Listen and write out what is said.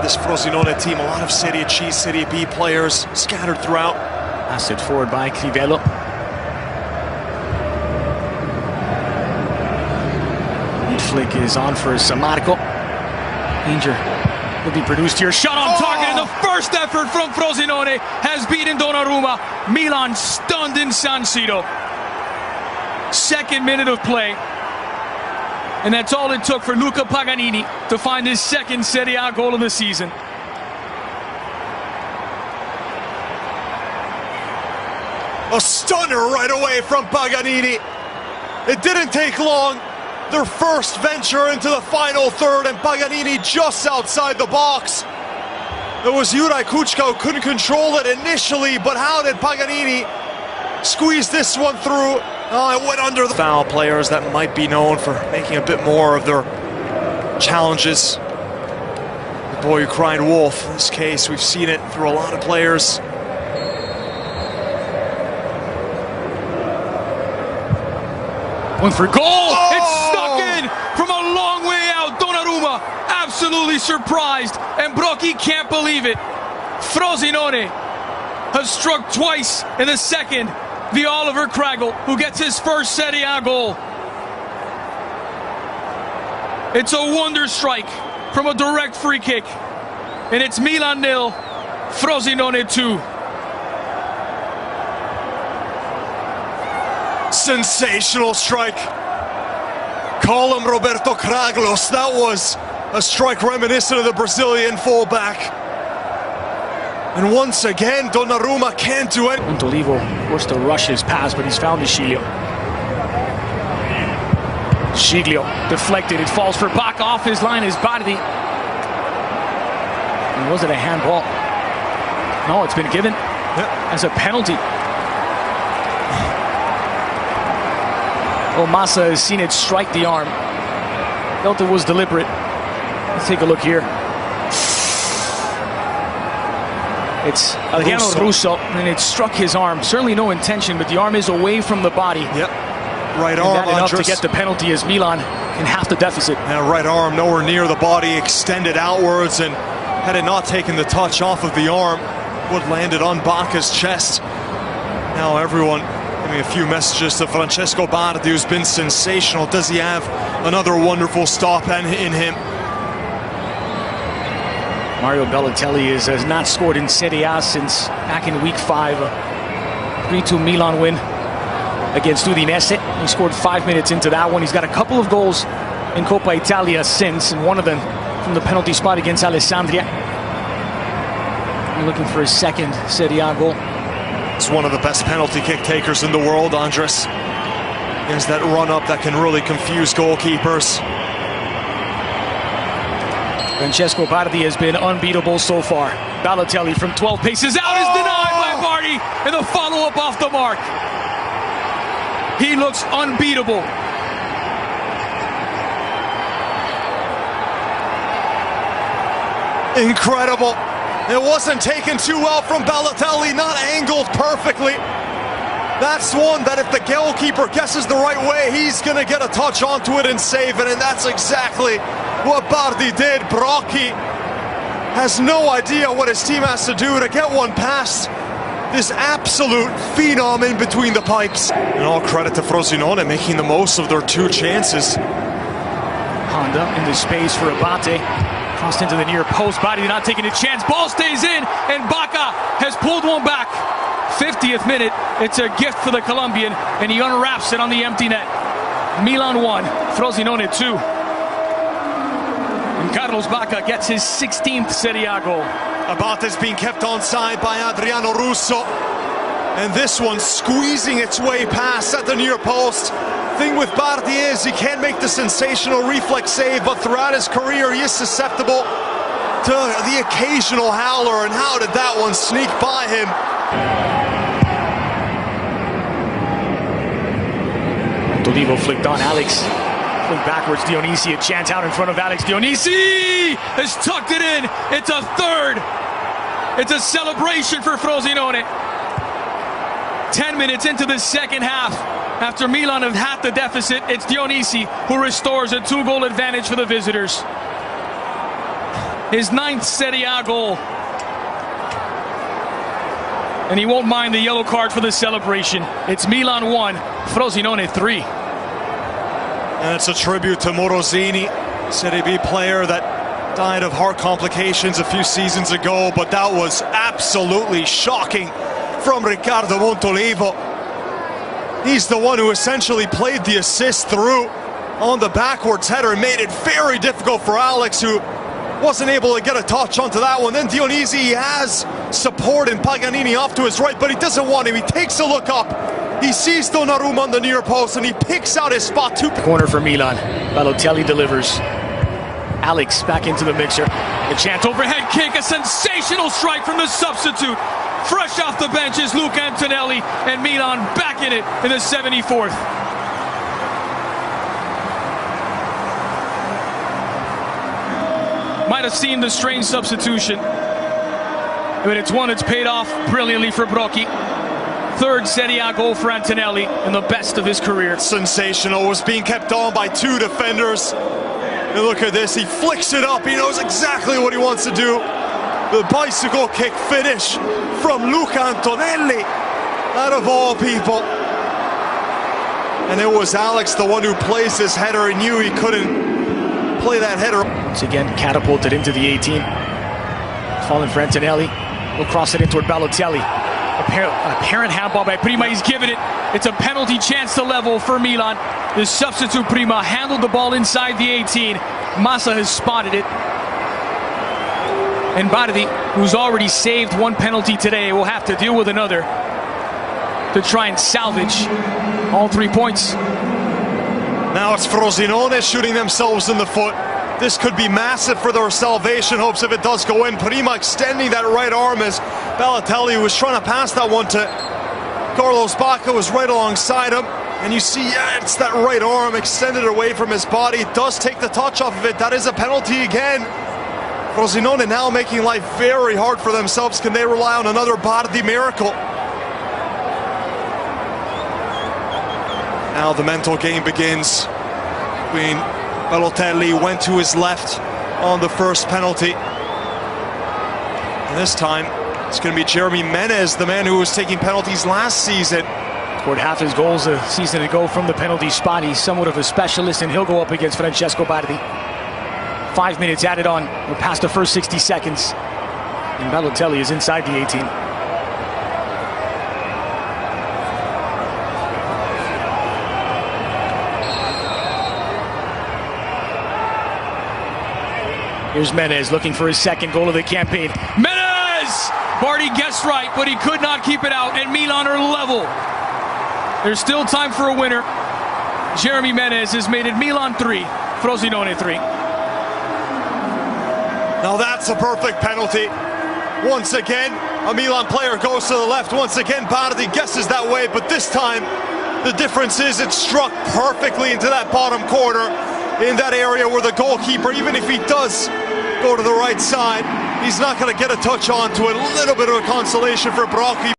This Frosinone team, a lot of Serie C, Serie B players scattered throughout. Passed it forward by Kragl. Lead flick is on for Marco. Danger will be produced here. Shot on target, and the first effort from Frosinone has beaten Donnarumma. Milan stunned in San Siro. Second minute of play. And that's all it took for Luca Paganini to find his second Serie A goal of the season. A stunner right away from Paganini. It didn't take long. Their first venture into the final third, and Paganini just outside the box. It was Juraj Kučka who couldn't control it initially, but how did Paganini squeeze this one through? It went under the foul. Players that might be known for making a bit more of their challenges. The boy who cried wolf. In this case, we've seen it through a lot of players. One for goal! Oh! It's stuck in from a long way out. Donnarumma absolutely surprised, and Brocchi can't believe it. Frosinone has struck twice in the second via Oliver Kragl, who gets his first Serie A goal. It's a wonder strike from a direct free kick, and it's Milan 0, Frosinone 2. Sensational strike. Call him Roberto Kraglos. That was a strike reminiscent of the Brazilian fullback. And once again, Donnarumma can't do it. Montolivo forced to rush his pass, but he's found Sciglio. Sciglio deflected. It falls for Bacca. Off his line is Bardi. And was it a handball? No, it's been given as a penalty. Oh, Massa has seen it strike the arm. Felt it was deliberate. Let's take a look here. It's Adriano Russo, and it struck his arm. Certainly no intention, but the arm is away from the body. Yep. Right arm, and that enough to get the penalty as Milan in half the deficit. Yeah, right arm nowhere near the body, extended outwards, and had it not taken the touch off of the arm, would landed on Bacca's chest. Now everyone giving a few messages to Francesco Bardi, who's been sensational. Does he have another wonderful stop in him? Mario Balotelli has not scored in Serie A since back in week 5. A 3-2 Milan win against Udinese. He scored 5 minutes into that one. He's got a couple of goals in Coppa Italia since, and one of them from the penalty spot against Alessandria. We're looking for his second Serie A goal. He's one of the best penalty kick takers in the world, Andres. He has that run-up that can really confuse goalkeepers. Francesco Bardi has been unbeatable so far. Balotelli from 12 paces out is denied by Bardi, and the follow-up off the mark. He looks unbeatable. Incredible. It wasn't taken too well from Balotelli, not angled perfectly. That's one that if the goalkeeper guesses the right way, he's going to get a touch onto it and save it, and that's exactly what Bardi did. Brocchi has no idea what his team has to do to get one past this absolute phenom in between the pipes. And all credit to Frosinone making the most of their 2 chances. Honda in the space for Abate. Crossed into the near post. Bardi not taking a chance. Ball stays in, and Bacca has pulled one back. 50th minute. It's a gift for the Colombian, and he unwraps it on the empty net. Milan 1, Frosinone 2. And Carlos Bacca gets his 16th Serie A goal. Abate's being kept onside by Adriano Russo. And this one squeezing its way past at the near post. Thing with Bardi is he can't make the sensational reflex save, but throughout his career he is susceptible to the occasional howler. And how did that one sneak by him? Montolivo flicked on Alex. Flicked backwards. Dionisi, a chance out in front of Alex. Dionisi has tucked it in. It's a third. It's a celebration for Frosinone. 10 minutes into the second half. After Milan have had the deficit, it's Dionisi who restores a 2-goal advantage for the visitors. his 9th Serie A goal. And he won't mind the yellow card for the celebration. It's Milan 1, Frosinone 3. And it's a tribute to Morosini, Serie B player that died of heart complications a few seasons ago, but that was absolutely shocking from Riccardo Montolivo. He's the one who essentially played the assist through on the backwards header and made it very difficult for Alex, who wasn't able to get a touch onto that one. Then Dionisi has support and Paganini off to his right, but he doesn't want him. He takes a look up. He sees Donnarumma on the near post and he picks out his spot. Corner for Milan. Balotelli delivers. Alex back into the mixer. A chance, overhead kick, a sensational strike from the substitute. Fresh off the bench is Luca Antonelli, and Milan back in it in the 74th. Might have seen the strange substitution, but it's one that's paid off brilliantly for Brocchi. 3rd Serie A goal for Antonelli and the best of his career. Sensational, was being kept on by 2 defenders. And look at this, he flicks it up, he knows exactly what he wants to do. The bicycle kick finish from Luca Antonelli, out of all people. And it was Alex, the one who placed his header, and knew he couldn't play that header. Once again, catapulted into the 18. Falling for Antonelli. He'll cross it in toward Balotelli. Apparent handball by Prima, he's given it. It's a penalty chance to level for Milan. The substitute Prima handled the ball inside the 18. Massa has spotted it. And Bardi, who's already saved 1 penalty today, will have to deal with another to try and salvage all 3 points. Now it's Frosinone shooting themselves in the foot. This could be massive for their salvation hopes if it does go in. Prima extending that right arm as Balotelli was trying to pass that one to Carlos Bacca, was right alongside him. And you see, it's that right arm extended away from his body. It does take the touch off of it. That is a penalty again. Frosinone now making life very hard for themselves. Can they rely on another Bardi miracle? Now the mental game begins between Balotelli, went to his left on the first penalty. And this time, it's going to be Jeremy Menez, the man who was taking penalties last season. Scored half his goals a season ago from the penalty spot. He's somewhat of a specialist, and he'll go up against Francesco Bardi. 5 minutes added on. We're past the first 60 seconds. And Balotelli is inside the 18. Here's Menez looking for his 2nd goal of the campaign. Menez! Bardi guessed right, but he could not keep it out, and Milan are level. There's still time for a winner. Jeremy Menez has made it Milan 3, Frosinone 3. Now that's a perfect penalty. Once again, a Milan player goes to the left. Once again, Bardi guesses that way, but this time the difference is it struck perfectly into that bottom corner, in that area where the goalkeeper, even if he does go to the right side, he's not going to get a touch onto it. A little bit of a consolation for Brocchi.